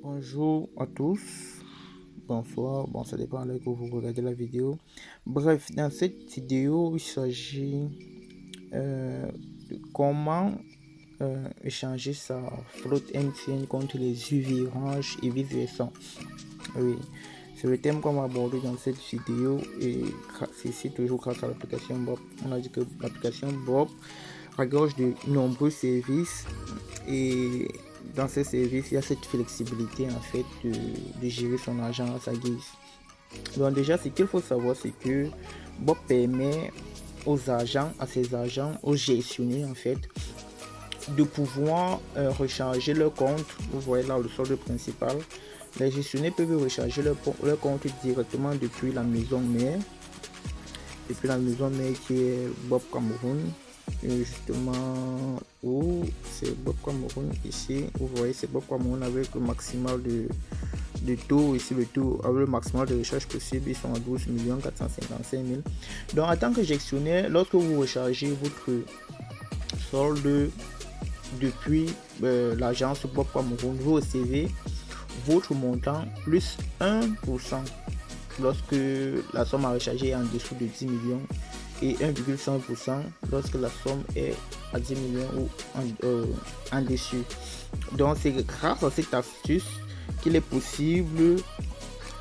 Bonjour à tous, bonsoir, bon ça dépend là que vous regardez la vidéo. Bref, dans cette vidéo, il s'agit de comment échanger sa flotte MTN contre les UV et vice versa. Oui, c'est le thème qu'on va aborder dans cette vidéo et c'est toujours grâce à l'application Bob. On a dit que l'application Bob regorge de nombreux services et dans ces services, il y a cette flexibilité en fait de gérer son argent à sa guise. Donc déjà, ce qu'il faut savoir, c'est que Bob permet aux agents, à ses agents, aux gestionnaires en fait, de pouvoir recharger leur compte. Vous voyez là le solde principal. Les gestionnaires peuvent recharger leur compte directement depuis la maison mère qui est Bob Cameroun. Et justement, où c'est Bob Cameroun ici, vous voyez, c'est Bob Cameroun avec le maximal de taux. Ici, le taux avec le maximal de recharge possible, ils sont à 12 455 000. Donc, en tant que gestionnaire, lorsque vous rechargez votre solde depuis l'agence Bob Cameroun, vous recevez votre montant plus 1% lorsque la somme à recharger est en dessous de 10 millions et 1,5% lorsque la somme est à 10 millions ou en dessus. Donc c'est grâce à cette astuce qu'il est possible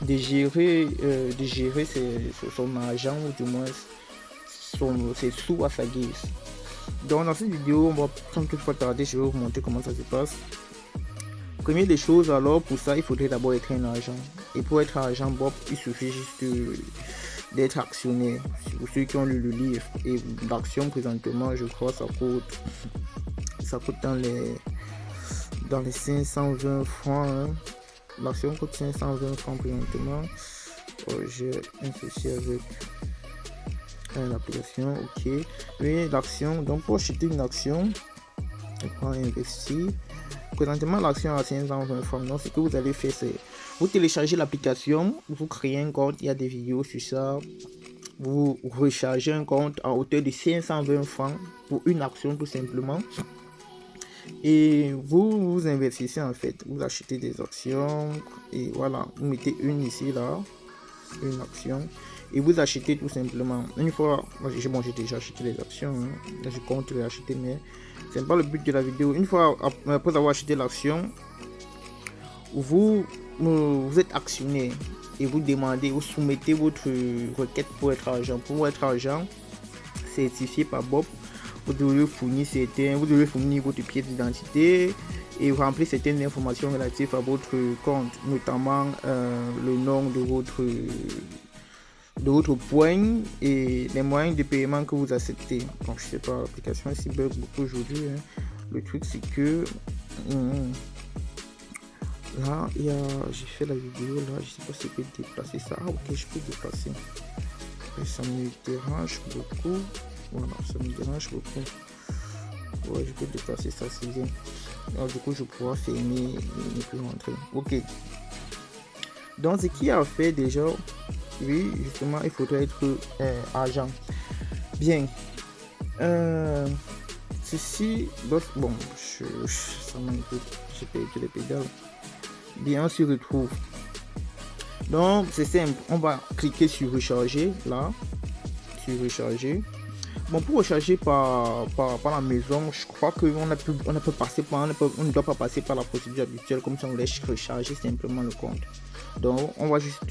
de gérer son argent ou du moins ses sous à sa guise. Donc dans cette vidéo, on va sans toutefois tarder, je vais vous montrer comment ça se passe. Première des choses, alors pour ça, il faudrait d'abord être un agent. Et pour être agent Bob, il suffit juste d'être actionnaire. Pour ceux qui ont lu le livre, et l'action présentement, je crois, ça coûte dans les 520 francs. Hein. L'action coûte 520 francs présentement. J'ai un souci avec l'application, ok. Oui, l'action, donc pour acheter une action, on prend investir. Présentement, l'action à 520 francs. Donc, ce que vous allez faire, c'est vous téléchargez l'application, vous créez un compte, il y a des vidéos sur ça. Vous rechargez un compte à hauteur de 520 francs pour une action tout simplement. Et vous investissez en fait. Vous achetez des actions et voilà, vous mettez une ici là, une action. Et vous achetez tout simplement. Une fois, j'ai déjà acheté les actions. Hein. Je compte les acheter, mais c'est pas le but de la vidéo. Une fois après avoir acheté l'action, vous êtes actionnaire et vous demandez, vous soumettez votre requête pour être agent certifié par Bob. Vous devez fournir votre pièce d'identité et vous remplissez certaines informations relatives à votre compte, notamment le nom de votre point et les moyens de paiement que vous acceptez. Donc je sais pas, l'application ici bug beaucoup aujourd'hui. Hein. Le truc c'est que là j'ai fait la vidéo là, je sais pas si je peux déplacer ça. Ah, ok, je peux déplacer. Et ça me dérange beaucoup. Voilà, ça me dérange beaucoup. Ouais, je peux déplacer ça, c'est bien. Alors du coup je pourrais fermer et ne plus rentrer. Ok. Donc ce qui a fait déjà, oui, justement, il faudrait être agent. Bien. Ceci, bon, ça m'inquiète, j'ai perdu les pédales. Bien, on se retrouve. Donc, c'est simple, on va cliquer sur recharger, là, sur recharger. Bon, pour recharger par la maison, je crois qu'on on ne doit pas passer par la procédure habituelle, comme ça on laisse recharger simplement le compte. Donc, on va juste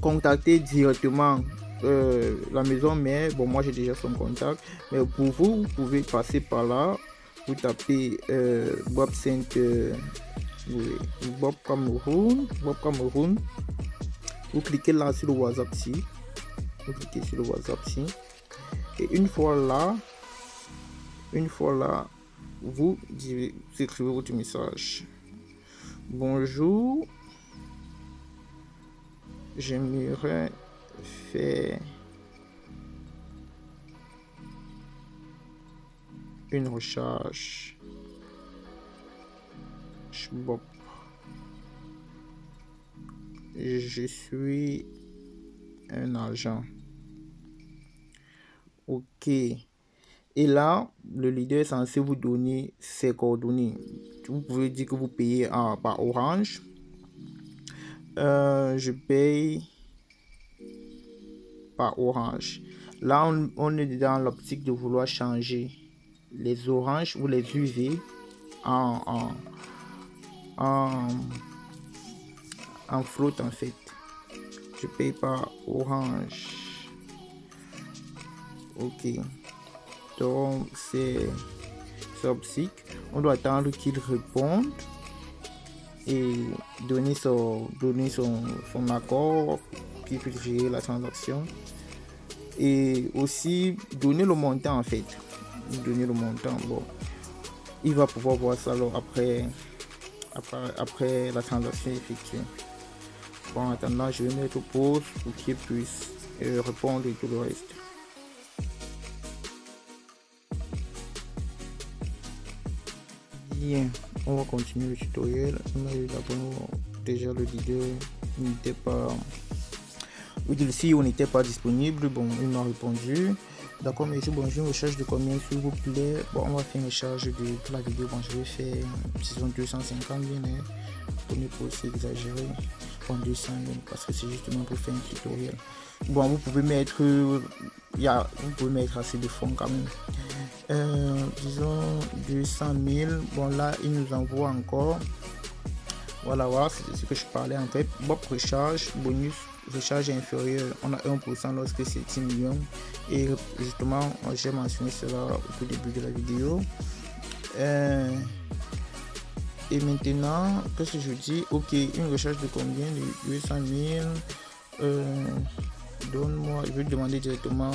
contacter directement la maison mère. Bon, moi j'ai déjà son contact, mais pour vous, vous pouvez passer par là. Vous tapez Bob 5 oui, Bob Cameroun. Vous cliquez là sur le WhatsApp ci. Vous cliquez sur le WhatsApp ci. Et une fois là, vous écrivez votre message. Bonjour, j'aimerais faire une recharge. Bob. Je suis un agent. Ok. Et là, le leader est censé vous donner ses coordonnées. Vous pouvez dire que vous payez par Orange. Je paye par Orange. Là, on est dans l'optique de vouloir changer les oranges ou les UV en, en, en flotte en fait. Je paye par Orange. Ok. Donc, c'est optique. On doit attendre qu'il réponde et donner son accord qui peut gérer la transaction. Et aussi donner le montant en fait. Donner le montant. Bon, il va pouvoir voir ça alors après la transaction effectuée. Bon, en attendant, je vais mettre pause pour qu'il puisse répondre et tout le reste. Bien, on va continuer le tutoriel. Mais d'abord, déjà le leader n'était pas. Si on n'était pas disponible, bon, il m'a répondu. D'accord, monsieur, bonjour, une charge de combien s'il vous plaît? Bon, on va faire une charge de la vidéo. Bon, je vais faire, disons, 250 bien, hein, pour ne pas aussi exagérer. Bon, 200 000, parce que c'est justement pour faire un tutoriel. Bon, vous pouvez mettre, vous pouvez mettre assez de fonds quand même. Disons 200 000. Bon, là, il nous envoie encore. Voilà, c'est ce que je parlais en fait. Bob recharge, bonus recharge inférieur, on a 1% lorsque c'est 10 millions. Et justement, j'ai mentionné cela au tout début de la vidéo. Et maintenant, qu'est-ce que je dis? Ok, une recharge de combien? De 200 000. Donne-moi, je vais te demander directement,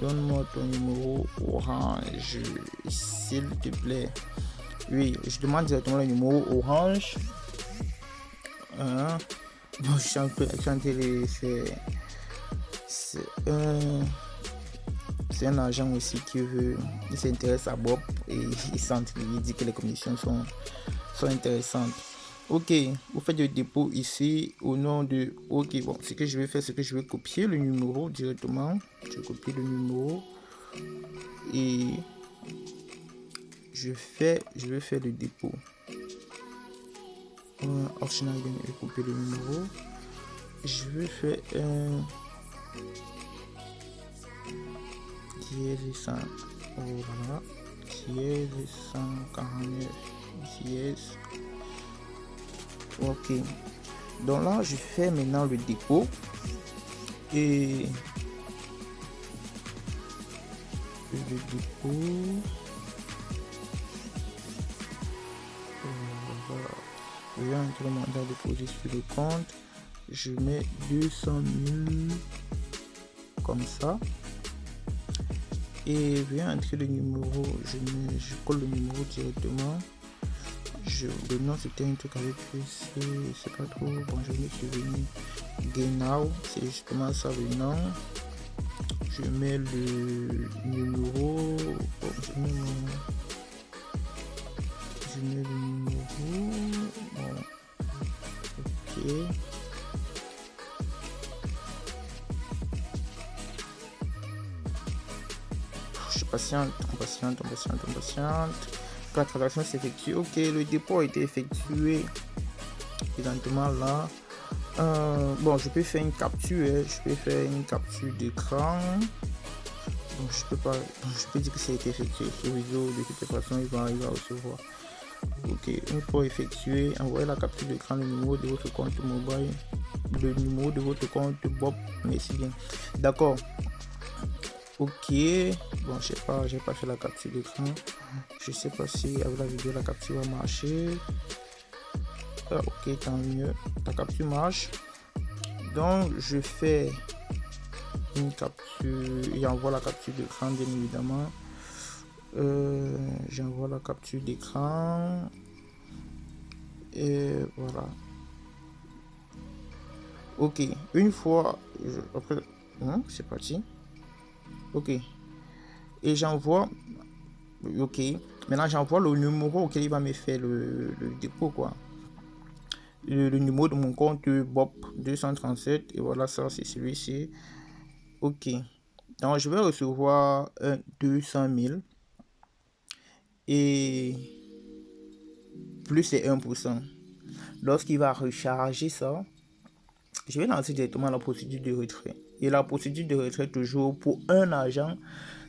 donne-moi ton numéro Orange, s'il te plaît. Oui, je demande directement le numéro Orange. Bon, je suis un peu chanté, c'est un agent aussi il s'intéresse à Bob et il dit que les commissions sont intéressantes. Ok, vous faites le dépôt ici au nom de. Ok, bon, ce que je vais faire, c'est que je vais copier le numéro directement. Je copie le numéro et je vais faire le dépôt. Optional, je vais copier le numéro. Je vais faire un qui est de 100. Voilà, qui est de 149. Yes. Ok. Donc là, je fais maintenant le dépôt et le dépôt. Voilà. Je vais entrer le mandat déposé sur le compte. Je mets 200 000 comme ça. Et je vais entrer le numéro. Je colle le numéro directement. Le nom c'était un truc avec c'est pas trop. Bon, je me suis venu Genau. C'est justement ça le nom. Je mets le numéro. Bon, je mets le numéro. Bon. Ok. Je patiente. La transaction s'effectue. Ok, le dépôt a été effectué. Présentement là. Bon, je peux faire une capture. Je peux faire une capture d'écran. Bon, je peux dire que ça a été effectué sur réseau. De toute façon, il va recevoir. Ok, une fois effectué, envoyez la capture d'écran, le numéro de votre compte mobile, le numéro de votre compte Bob. Merci bien. D'accord. Ok. Bon, j'ai pas fait la capture d'écran. Je sais pas si avec la vidéo la capture va marcher. Ok, tant mieux. La capture marche. Donc je fais une capture. J'envoie la capture d'écran bien évidemment. J'envoie la capture d'écran. Et voilà. Ok. Une fois. Après. C'est parti. Ok. Et j'envoie. Ok. Maintenant j'envoie le numéro auquel il va me faire le dépôt quoi. Le numéro de mon compte Bob 237 et voilà, ça c'est celui-ci. Ok, Donc, je vais recevoir 200 000 et plus les 1%. Lorsqu'il va recharger ça, je vais lancer directement la procédure de retrait. Et la procédure de retrait, toujours pour un agent,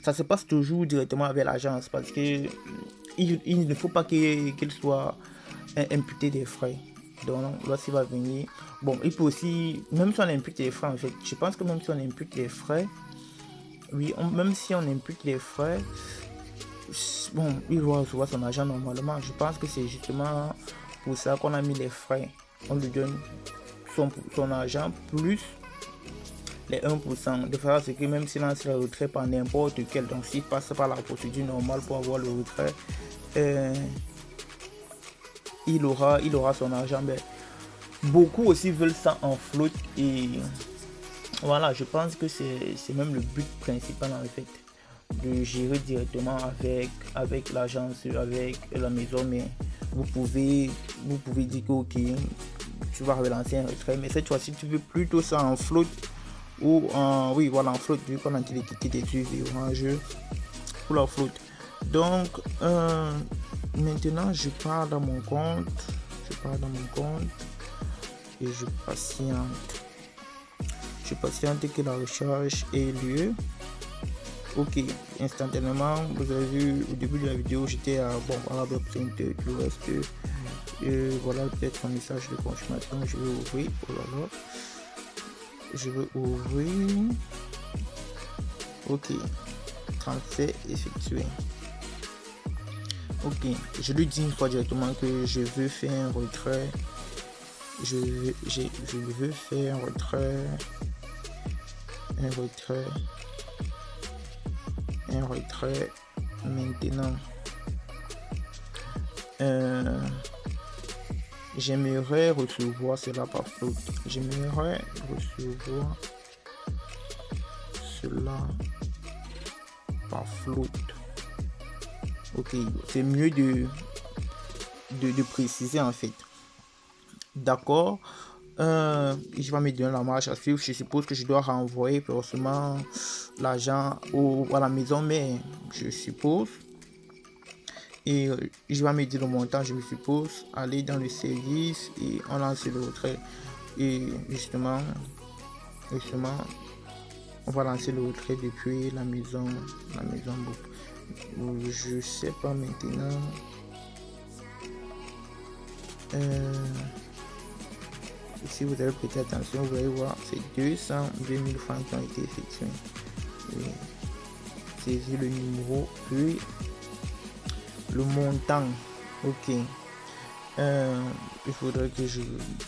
ça se passe toujours directement avec l'agence parce que il ne faut pas qu'il soit imputé des frais. Donc, lorsqu'il va venir, bon, il peut aussi, même si on impute les frais, en fait, je pense que même si on impute les frais, oui, même si on impute les frais, bon, il va recevoir son argent normalement. Je pense que c'est justement pour ça qu'on a mis les frais. On lui donne son argent plus les 1%, de façon à ce que même s'il lance le retrait par n'importe quel, donc s'il passe par la procédure normale pour avoir le retrait, il aura son argent. Mais beaucoup aussi veulent ça en flotte et voilà, je pense que c'est même le but principal en fait, de gérer directement avec l'agence, avec la maison. Mais vous pouvez dire que ok, tu vas relancer un retrait, mais cette fois-ci tu veux plutôt ça en flotte ou en, oui voilà, en flotte, vu qu'on a dit les tickets d'études et orangeux pour la flotte. Donc maintenant je pars dans mon compte et je patiente que la recharge ait lieu. Ok, instantanément, vous avez vu au début de la vidéo, j'étais à bon, voilà, le reste. Voilà peut-être un message de confirmation. Je vais ouvrir. Oh là là. Je vais ouvrir. Ok, transfert effectué. Ok, je lui dis une fois directement que je veux faire un retrait. Je veux faire un retrait maintenant. J'aimerais recevoir cela par flotte. Ok, c'est mieux de préciser en fait. D'accord. Je vais me donner la marche à suivre. Je suppose que je dois renvoyer forcément l'argent à la maison, mais je suppose. Et je vais me dire le montant, je me suppose, aller dans le service et on lance le retrait. Et justement, on va lancer le retrait depuis la maison je sais pas maintenant. Si vous avez prêté attention, vous allez voir, c'est 202 000 francs qui ont été effectués. Saisir le numéro, puis le montant. Ok. Il faudrait que je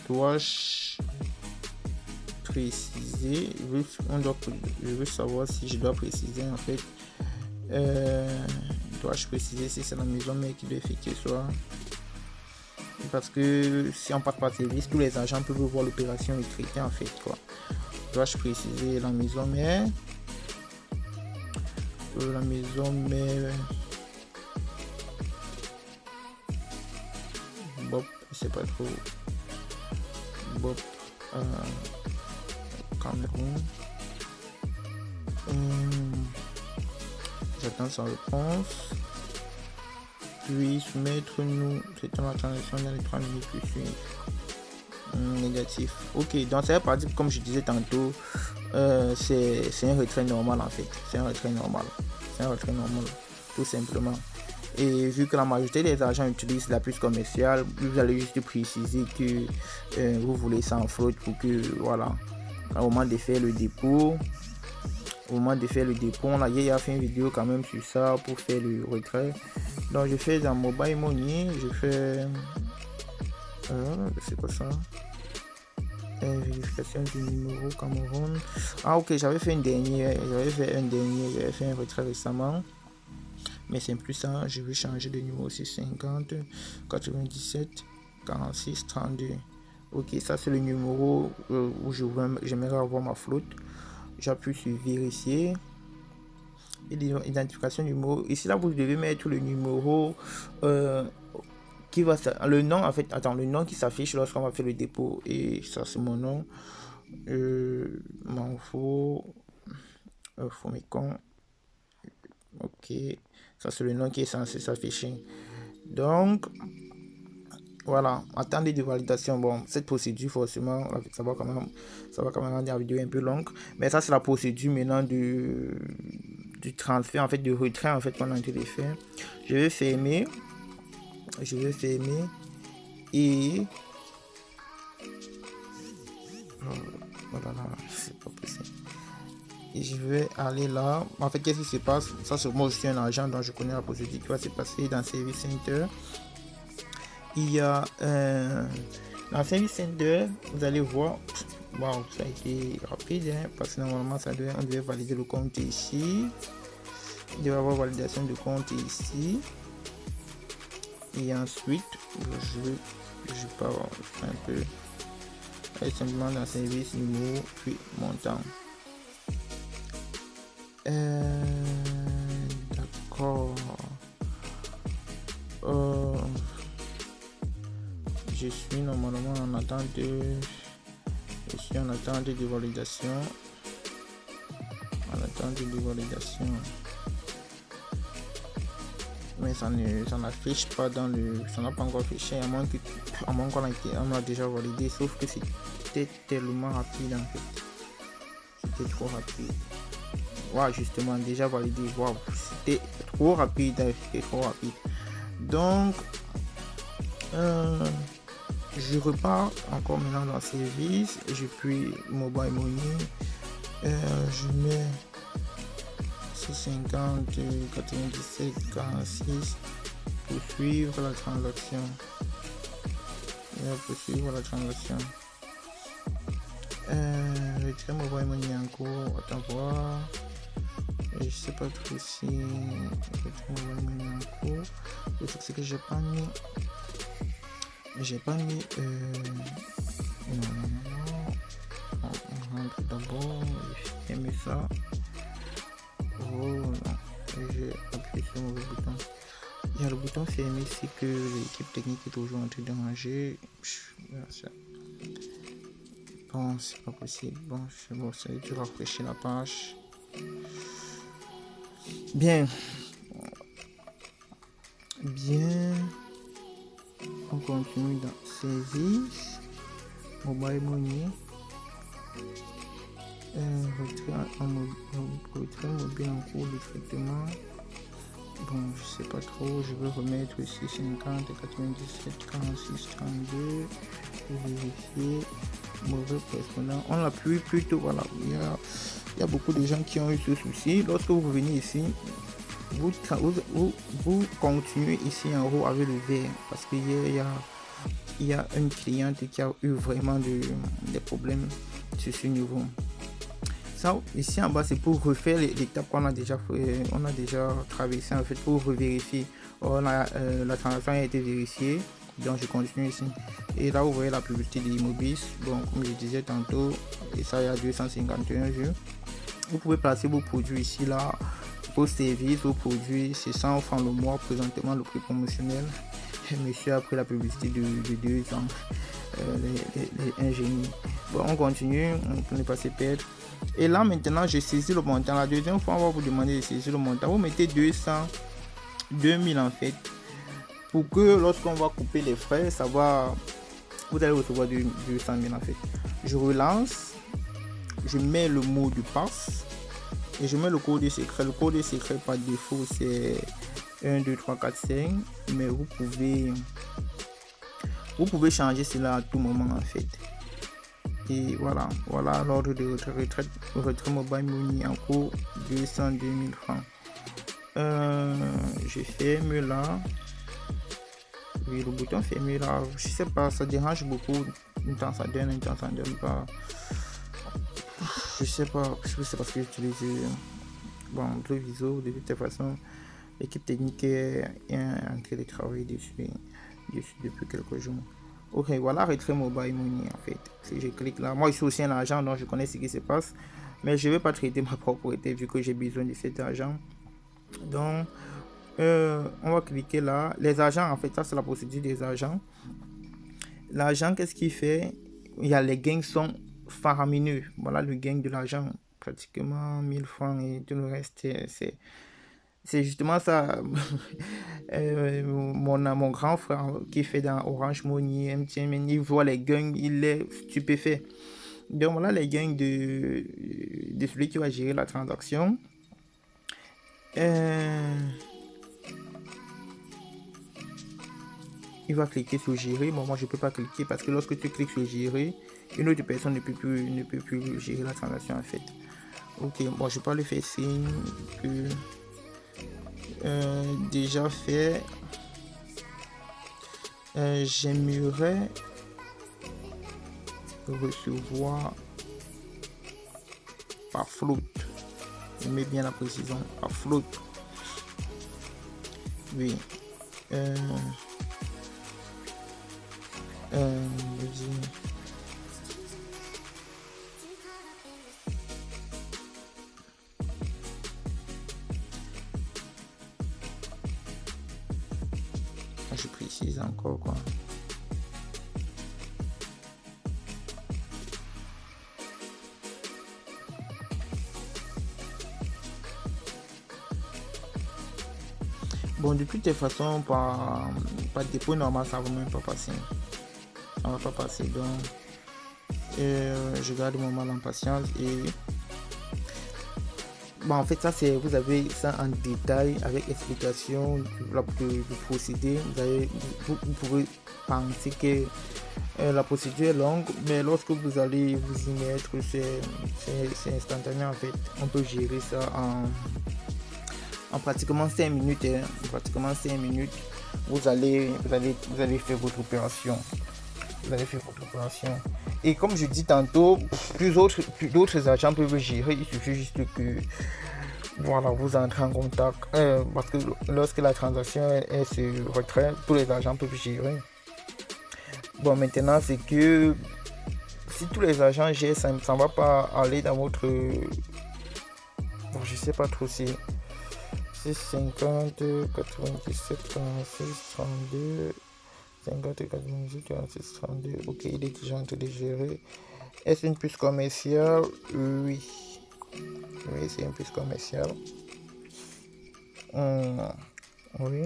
dois préciser. Je veux savoir si je dois préciser en fait. Dois-je préciser si c'est la maison mère qui doit effectuer soit. Parce que si on passe par service, tous les agents peuvent voir l'opération et traiter en fait quoi. Dois-je préciser la maison mère? La maison mère. Bob, c'est pas trop. Bob, Cameroun. J'attends sa réponse. Puis soumettre nous traitons la transaction dans les 3 minutes qui suivent. Négatif. Ok, donc ça veut pas dire comme je disais tantôt, c'est un retrait normal en fait. C'est un retrait normal, tout simplement. Et vu que la majorité des agents utilisent la puce commerciale, vous allez juste préciser que vous voulez ça en flotte pour que voilà, au moment de faire le dépôt, on a fait une vidéo quand même sur ça pour faire le retrait. Donc je fais dans Mobile Money, je fais c'est quoi ça, vérification du numéro Cameroun. Ah ok, j'avais fait un dernier retrait récemment, mais c'est plus ça. Je vais changer de numéro, c'est 50 97 46 32. Ok, ça c'est le numéro où j'aimerais avoir ma flotte. J'appuie sur vérifier et l'identification numéro. Ici là vous devez mettre le numéro qui va le nom en fait. Attends, le nom qui s'affiche lorsqu'on va faire le dépôt, et ça c'est mon nom. M'en faut. Fomicon. Ok, ça c'est le nom qui est censé s'afficher. Donc, voilà, attendre de validation. Bon, cette procédure, forcément, ça va quand même rendre la vidéo un peu longue. Mais ça, c'est la procédure maintenant du transfert, en fait, du retrait, en fait, qu'on a en train de faire. Je vais fermer. Et voilà, c'est pas possible. Et je vais aller là. En fait, qu'est-ce qui se passe? Ça, c'est moi aussi un agent, donc je connais la procédure qui va se passer dans Service Center. Il y a dans Service Center, vous allez voir, wow, ça a été rapide, hein, parce que normalement on devait valider le compte ici. Il devait avoir validation de compte ici. Et ensuite, je pars un peu. Et simplement dans Service numéro puis montant. D'accord. Je suis normalement en attente de validation. Mais ça n'affiche pas dans le. Ça n'a pas encore affiché, à moins qu'on a déjà validé. Sauf que c'était tellement rapide en fait. C'était trop rapide. Ouais, justement, déjà validé. Wow, c'était trop rapide. Donc, je repars encore maintenant dans service. Je puis mobile money. Je mets 650 97 46 pour suivre la transaction. Retrait mobile money en cours. Attends voir. Je sais pas trop si retrait mobile money en cours. Le truc c'est que j'ai pas mis. Non. On rentre d'abord. J'ai mis ça. Oh non. J'ai appuyé sur le mauvais bouton. Il y a le bouton fermé ici que l'équipe technique est toujours en train de ranger. Bon, c'est pas possible. Bon, c'est bon, ça a dû rafraîchir la page. Bien. On continue dans service. Mobile money. Retrait mobile en cours de traitement. Bon, je sais pas trop. Je vais remettre ici 50 97 46 32 pour vérifier. Mauvais correspondant. On l'appuie plutôt. Voilà. Il y a beaucoup de gens qui ont eu ce souci. Lorsque vous venez ici, vous continuez ici en haut avec le vert parce qu'il y a une cliente qui a eu vraiment des problèmes sur ce niveau. Ça ici en bas c'est pour refaire l'étape qu'on a déjà fait, on a déjà traversé en fait pour revérifier. La transaction a été vérifiée, donc je continue ici et là vous voyez la publicité de Immobis. Bon, comme je disais tantôt, et ça il y a 251 jeux. Vous pouvez placer vos produits ici, là, vos services, vos produits, c'est 100 francs le mois, présentement le prix promotionnel. Monsieur a pris la publicité de 2 ans, les ingénieurs. Bon, on continue, on ne pas se perdre. Et là maintenant, je saisis le montant. La deuxième fois, on va vous demander de saisir le montant. Vous mettez 2000 en fait, pour que lorsqu'on va couper les frais, ça va, vous allez recevoir 200 000 en fait. Je relance. Je mets le mot de passe et je mets le code secret. Le code secret par défaut c'est 1 2 3 4 5, mais vous pouvez changer cela à tout moment en fait. Et voilà l'ordre de retrait mobile money en cours 202 000 francs. Je ferme là. Oui, le bouton fermer là, je sais pas, ça dérange beaucoup. Une temps ça donne pas. Je sais pas parce que j'utilise le Viso. De toute façon, l'équipe technique est en train de travailler dessus depuis quelques jours. Ok, voilà retrait mobile money en fait. Si je clique là, moi je suis aussi un agent donc je connais ce qui se passe, mais je vais pas traiter ma propriété vu que j'ai besoin de cet argent. Donc on va cliquer là. Les agents, en fait, ça c'est la procédure des agents. L'agent, qu'est-ce qu'il fait? Il y a les gains sont faramineux. Voilà le gain de l'agent. pratiquement 1000 francs et tout le reste, c'est justement ça. Mon grand frère qui fait dans Orange Money, MTN, il voit les gains, il est stupéfait. Donc voilà les gains de celui qui va gérer la transaction. Il va cliquer sur gérer. Bon, moi je peux pas cliquer parce que lorsque tu cliques sur gérer, une autre personne ne peut plus gérer la transaction en fait. Ok, bon, je peux pas le faire signe que déjà fait. J'aimerais recevoir par flotte. Je mets bien la précision par flotte. Oui. Je précise encore quoi. Bon, de toutes les façons, par dépôt normal, ça va même pas passer. Ça va pas passer, donc je garde mon mal en patience et bon, en fait ça c'est, vous avez ça en détail avec explication du procédé. Vous pouvez penser que la procédure est longue, mais lorsque vous allez vous y mettre, c'est instantané en fait. On peut gérer ça en pratiquement 5 minutes. Pratiquement 5 minutes, vous allez faire votre opération. Vous allez faire votre opération. Et comme je dis tantôt, d'autres agents peuvent gérer. Il suffit juste que voilà, vous entrez en contact. Parce que lorsque la transaction est sur retrait, tous les agents peuvent gérer. Bon, maintenant, c'est que si tous les agents gèrent, ça ne va pas aller dans votre... Bon, je sais pas trop si... 50, 97, 46, 32... 50, 98, 46, 32. Ok, il est déjà en train de gérer. Est-ce une puce commerciale? Oui. Oui, c'est une puce commerciale. Oui.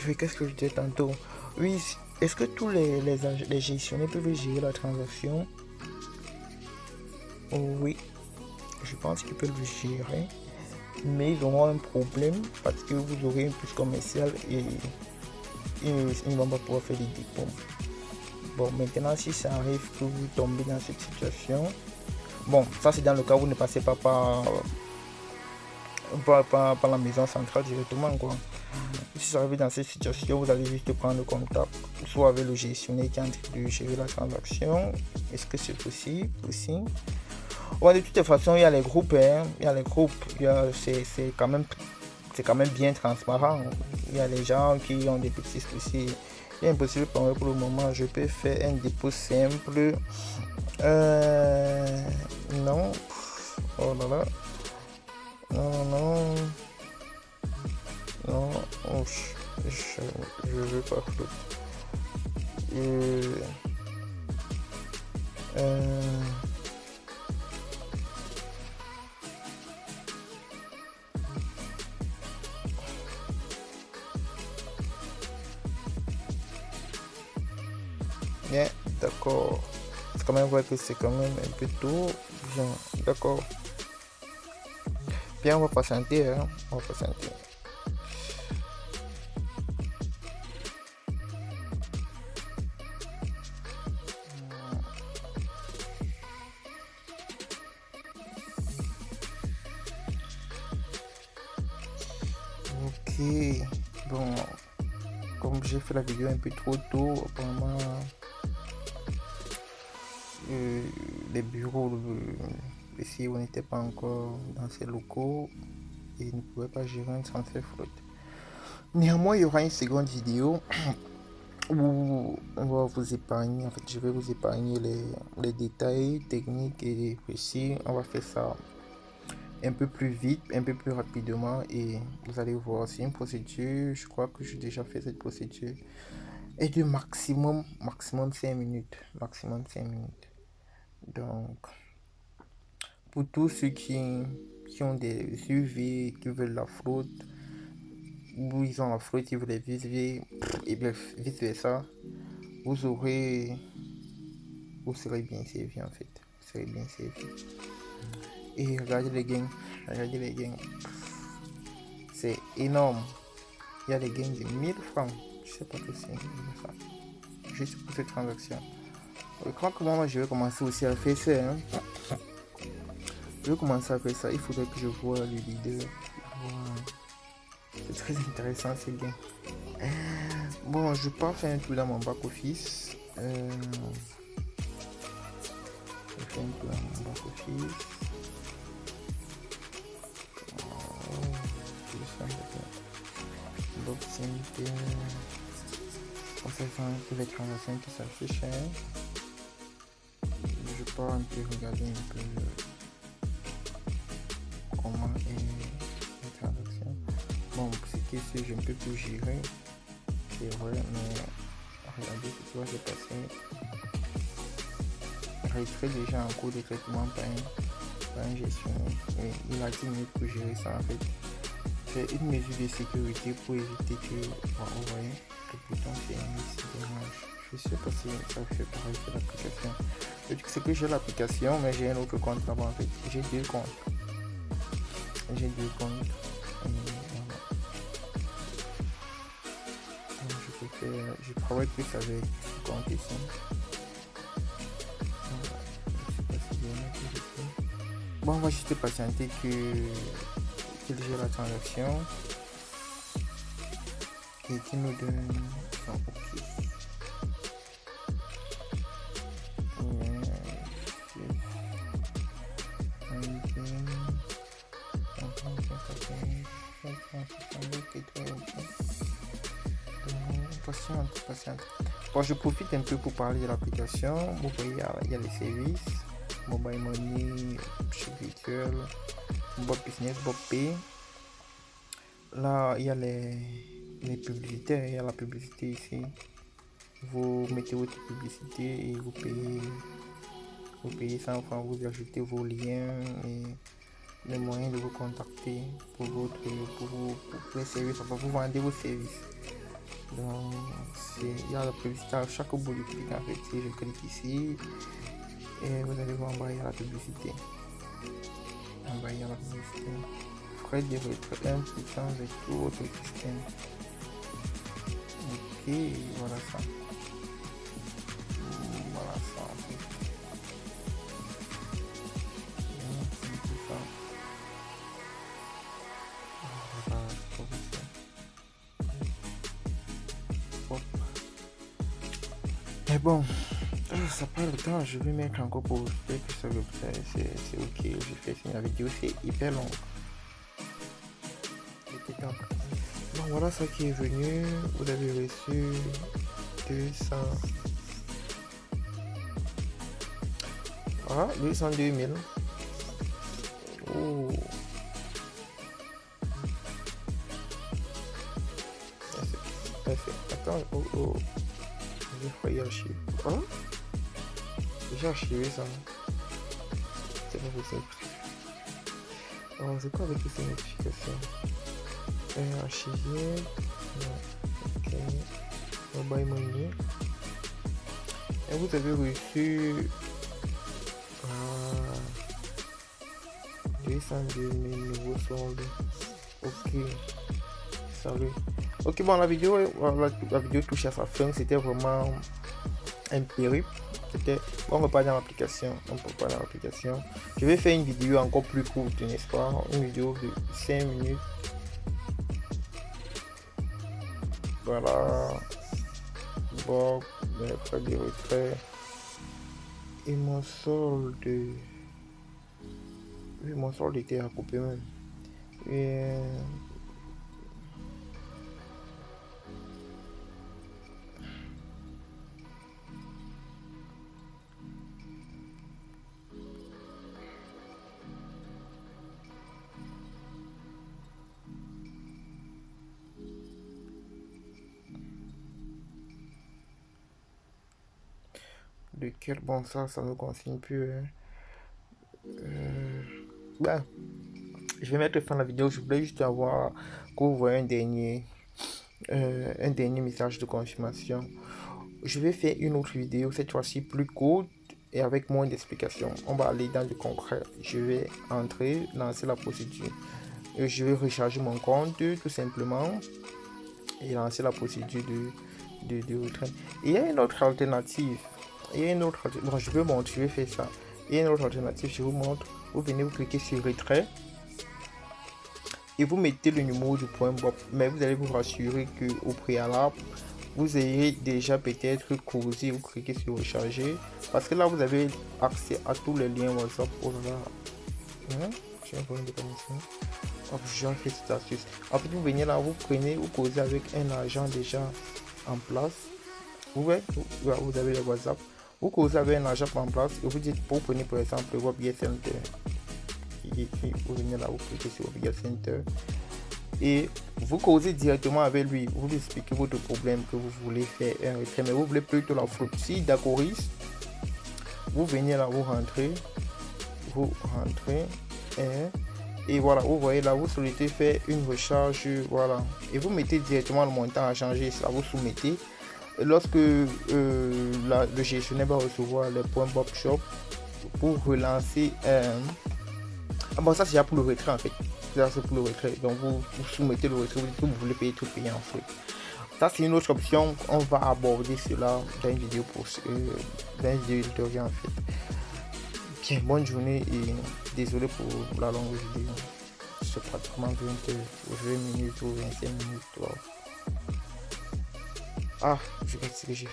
Oui, qu'est-ce que je disais tantôt? Oui, est-ce que tous les gestionnaires peuvent gérer la transaction? Oui, je pense qu'ils peuvent le gérer. Mais ils auront un problème parce que vous aurez une puce commerciale et ils ne vont pas pouvoir faire des dépôts. Bon, maintenant, si ça arrive que vous tombez dans cette situation, bon, ça c'est dans le cas où vous ne passez pas par la maison centrale directement, quoi. Si ça arrive dans cette situation, vous allez juste prendre contact soit avec le gestionnaire qui est en train de gérer la transaction. Est-ce que c'est possible aussi? Ouais, de toute façon, il y a les groupes, c'est quand même bien transparent. Il y a les gens qui ont des petits soucis. Il est impossible pour moi pour le moment. Je peux faire un dépôt simple. Non. Oh là là. Non. Oh, je veux pas flotte. Bien, d'accord. C'est quand même vrai que c'est quand même un peu tôt. Bien, d'accord. Bien, on va patienter, hein. On va patienter. Ok. Bon, comme j'ai fait la vidéo un peu trop tôt, apparemment les bureaux ici, on n'était pas encore dans ces locaux et ne pouvaient pas gérer un transfert flotte. Néanmoins, il y aura une seconde vidéo où on va vous épargner, en fait, je vais vous épargner les détails techniques et précis. On va faire ça un peu plus vite, un peu plus rapidement et vous allez voir, c'est une procédure, je crois que j'ai déjà fait cette procédure. est de maximum 5 minutes. Maximum 5 minutes. Donc, pour tous ceux qui ont des UV, qui veulent la fraude, ou ils ont la fraude, ils veulent les UV, et bref, vice versa, vous serez bien servi en fait. Vous serez bien servi. Et regardez les gains. C'est énorme. Il y a des gains de 1000 francs. Je sais pas que c'est ça. Juste pour cette transaction. Je crois que moi je vais commencer aussi à faire ça. Hein. Je vais commencer à faire ça. Il faudrait que je vois le leader. C'est très intéressant ces gains. Bon, je pars faire un tour dans mon back office. Je fais un tour dans mon back office. Concernant les transactions qui s'affichent, je pars un peu regarder un peu comment est les transactions. Bon, c'est que si je ne peux plus gérer, c'est vrai, mais regardez ce qui va se passer. Retrait déjà en cours de traitement par un gestionnaire. Et il a 10 minutes pour gérer ça en fait. C'est une mesure de sécurité pour éviter que, vous voyez, le bouton CMS dérange. Je sais pas si ça fait pareil sur l'application. Le truc c'est que j'ai l'application, mais j'ai un autre compte là-bas en fait. J'ai deux comptes. Et voilà. Je travaille plus avec ce compte ici. Bon, on va juste patienter qu'il gère la transaction et qu'il nous donne son OK. Patiente. Bon, je profite un peu pour parler de l'application. Vous voyez, il y a les services. Mobile Money, Chèque Virtuel, Bob Business, Bob Pay. Là, il y a les publicités. Il y a la publicité ici. Vous mettez votre publicité et vous payez 100 francs. Vous ajoutez vos liens et les moyens de vous contacter pour les services. Enfin, vous vendez vos services. Donc, il y a la publicité à chaque bout du clic en fait. Si je clique ici, et vous allez envoyer la publicité. Frais de retrait 1% avec tout votre système. Ok, voilà ça. En fait. Mais bon, ça prend le temps, je vais mettre encore pour dire que c'est ok, j'ai fait une vidéo, c'est hyper long. Bon, voilà ça qui est venu, vous avez reçu 200. Voilà, 202 000. Oh. Attends, oh. J'ai failli archiver. Hein? J'ai archivé ça. C'est pas possible. Alors, c'est quoi avec ces notifications? Archivé. Ok. Mobile Money. Et vous avez reçu 202 000 nouveaux soldes. Ok. Salut. Ok, bon, la vidéo touche à sa fin. C'était vraiment un périple. On va pas dans l'application. Je vais faire une vidéo encore plus courte, n'est-ce pas? Une vidéo de 5 minutes. Voilà. Bon, les frais de retrait. Et mon solde. Oui, mon solde était à couper même. Et lequel, bon ça ne me concerne plus. Ben, je vais mettre fin à la vidéo. Je voulais juste avoir que vous voyez un dernier message de confirmation. Je vais faire une autre vidéo, cette fois-ci plus courte et avec moins d'explications. On va aller dans le concret. Je vais entrer, lancer la procédure. Je vais recharger mon compte tout simplement et lancer la procédure de retrait. Il y a une autre alternative. Bon, je vais faire ça. Il y a une autre alternative, je vous montre. Vous venez, vous cliquez sur retrait et vous mettez le numéro du point BOP. Mais vous allez vous rassurer que au préalable, vous ayez déjà peut-être causé ou cliqué sur recharger, parce que là vous avez accès à tous les liens WhatsApp. Oh là là, j'ai un problème de connexion. J'ai fait cette astuce. En fait, vous venez là, vous prenez, vous causez avec un agent déjà en place. Vous avez le WhatsApp. Vous causez avec un agent en place et vous dites, vous prenez par exemple votre Via Center. Vous venez là, vous cliquez sur Via Center et vous causez directement avec lui. Vous lui expliquez votre problème, que vous voulez faire un retrait, mais vous voulez plutôt la faute. Si d'accordiste, vous venez là, vous rentrez et voilà, vous voyez là, vous souhaitez faire une recharge, voilà, et vous mettez directement le montant à changer, ça vous soumettez. Et lorsque le gestionnaire va recevoir les points BOP Shop pour relancer bon, ça c'est déjà pour le retrait en fait. Ça c'est pour le retrait. Donc vous soumettez le retrait, vous dites que vous voulez payer tout payer en fait. Ça c'est une autre option. On va aborder cela dans une vidéo ultérieure en fait. Bien, bonne journée et désolé pour la longue vidéo. C'est pratiquement 20 minutes ou 25 minutes. Wow. Ah, je sais pas ce que j'ai fait.